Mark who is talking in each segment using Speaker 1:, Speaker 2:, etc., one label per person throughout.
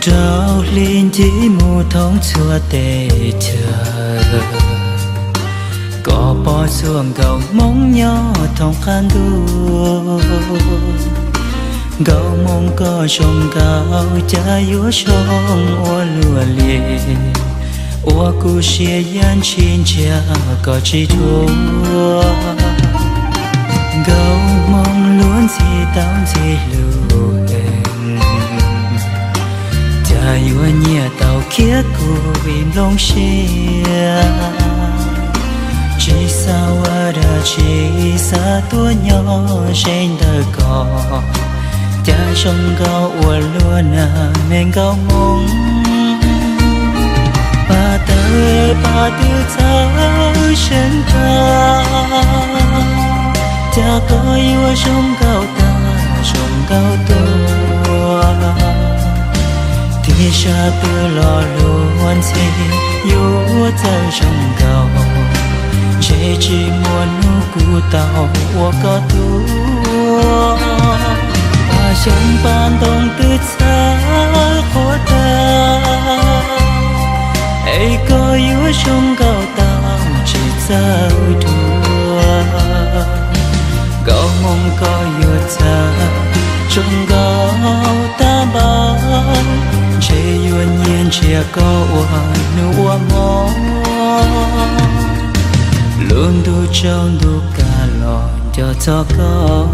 Speaker 1: Trao lên chỉ mù thông chua tê chờ có bỏ xuống gầu mong nhỏ thông khăn đua gầu mong có trong gạo cha yếu trong ô lùa lìa ô cu xia yan chín cha có chỉ thua gầu mong luôn gì tao gì lùa yêu nhẹ tàu kia của im lòng xia chỉ sao đã chỉ xa tua nhỏ trên đời cỏ cha trong gạo uốn luôn men gạo mong ba tư cha trên ta cha có yêu trong gạo ta trong gạo tua thì cha tư lo luôn gì yêu chân trong gạo chỉ muốn nụ cụ tàu có tu và trong ban đông tư xa khó ta ấy có yêu trong gạo tàu chỉ sao thua gạo mong có yêu ta trong gạo ta bao chỉ yêu nhiên chỉ có nụ mong luôn đủ trong đủ cả lo cho con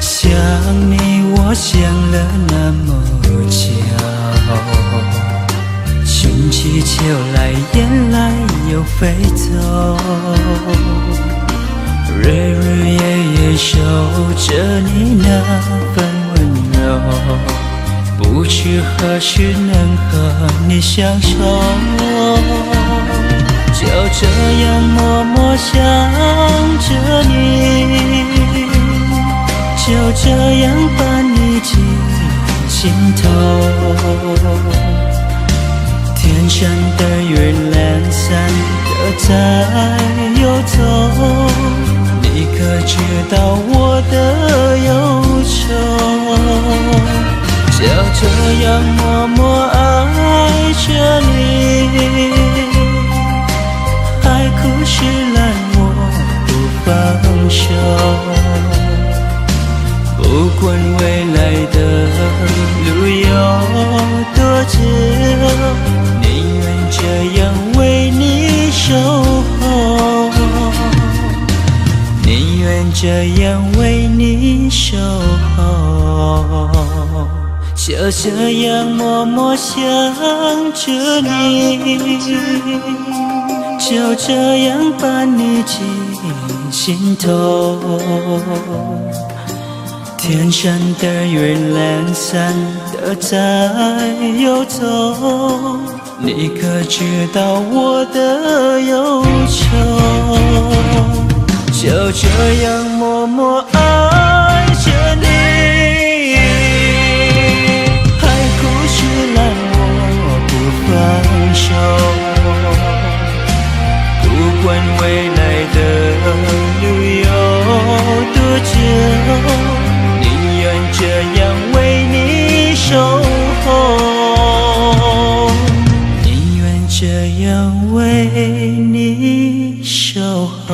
Speaker 1: 想你，我想了那么久，春去秋来，眼来又飞走，日日夜夜守着你那份温柔，不知何时能和你相守，就这样默默想着你。就这样把你记心头，天上的月亮散的在游走，你可知道我的忧愁？就这样默默爱着你，海枯石烂我不放手。不管未来的路有多久，宁愿这样为你守候，宁愿这样为你守候，就这样默默想着你，就这样把你记心头。天上的月亮散的在游走，你可知道我的忧愁？就这样默默爱着你，海枯石烂我不放手，不管未来的路有多久。这样为你守候，宁愿这样为你守候。